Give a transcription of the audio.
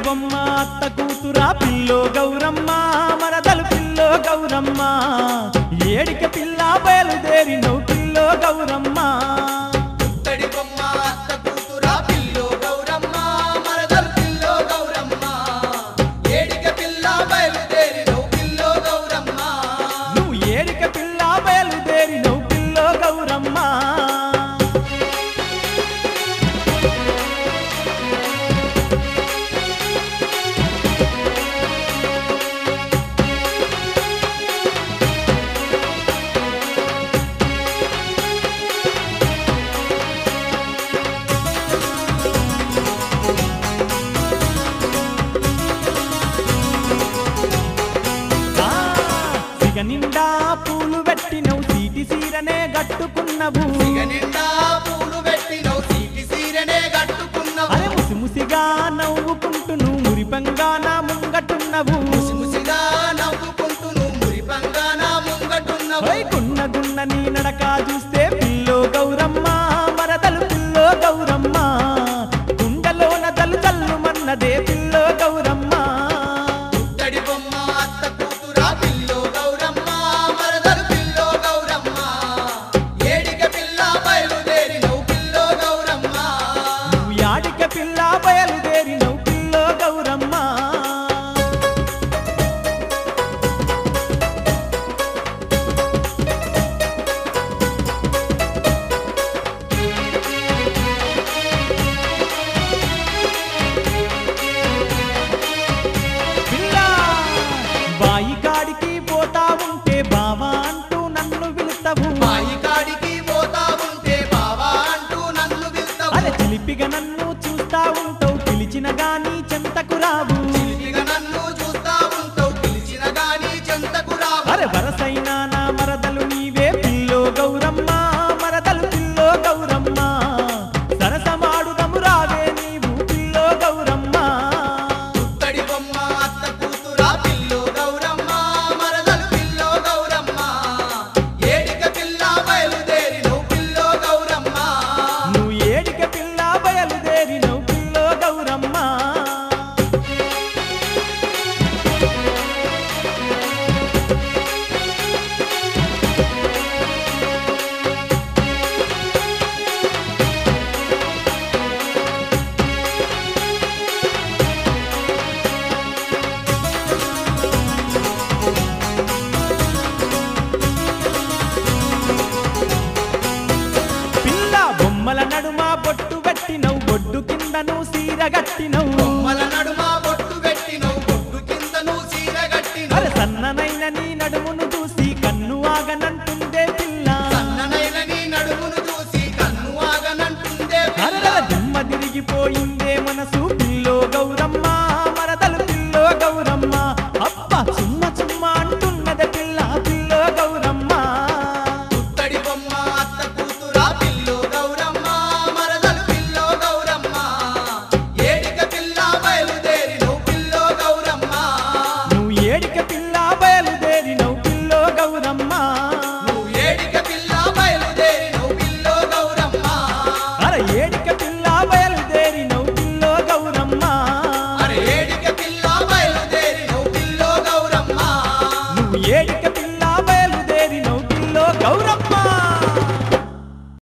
బొమ్మ అత్త కూతురా పిల్లో గౌరమ్మ మరదలు పిల్లో గౌరమ్మ ఏడిక పిల్ల బయలుదేరినవు పిల్లో గౌరమ్మ పుత్తడి బొమ్మ అత్త కూతురా పిల్లో గౌరమ్మ మరదలు పిల్లో గౌరమ్మ ఏడిక పిల్ల బయలుదేరినవు పిల్లో గౌరమ్మ నువ్వు ఏడిక పిల్ల బయలుదేరినవు పిల్లో గౌరమ్మ నిండా పూలు పెట్టినవు సీటి సీరనే గట్టుకున్నవు నిండా పూలు పెట్టినవు సీటి సీరనే గట్టుకున్నవు అరే ముసిముసిగా నవ్వుకుంటూ నువ్వు మురిపంగా నా ముంగటున్నవు ముసిముసిగా నవ్వుకుంటూ నువ్వు మురిపంగా నా ముంగటున్నవు గున్న గున్న నీ నడక చూస్తే పిల్లో గౌరమ్మ మరదలు పిల్లో గౌరమ్మ గుండెలోన తల్లు తల్లు మన్నదే పిల్లో గౌరమ్మ పుత్తడి బొమ్మ అత్త కూతురా పిల్లో గౌరమ్మ మరదలు పిల్లో గౌరమ్మ ఏడిక పిల్ల బయలుదేరినవు పిల్లో గౌరమ్మ నువ్వు యాడిక పిల్ల బయలుదేరినవు పిల్లో గౌరమ్మ బాయి కాడికి పోతా ఉంటే బావా అంటూ నన్ను పిలుస్తావు బాయి కాడికి పోతా ఉంటే బావా అంటూ నన్ను పిలుస్తావు అరే చిలిపిగా నన్ను చూస్తా ఉంటావు పిలిచిన గాని చెంతకు రావు చిలిపిగా నన్ను చూస్తా ఉంటావు పిలిచిన గాని చెంతకు రావు అరే వరసైనా నా మరదలు నీవే పిల్లో గౌరమ్మ మరదలు పిల్లో గౌరమ్మ సరసమాడుదము రావే నీవు పిల్లో గౌరమ్మ పుత్తడి బొమ్మ అత్త కూతురా పిల్లో గౌరమ్మ మరదలు పిల్లో గౌరమ్మ ఏడిక పిల్ల బయలుదేరినవు పిల్లో గౌరమ్మ నువ్వు ఏడిక పిల్ల బయలుదేరినవు పిల్లో గౌరమ్మ పిల్ల బొమ్మల నడుమ బొట్టు పెట్టినవు బొడ్డు కిందను సీర గట్టినవు బొమ్మల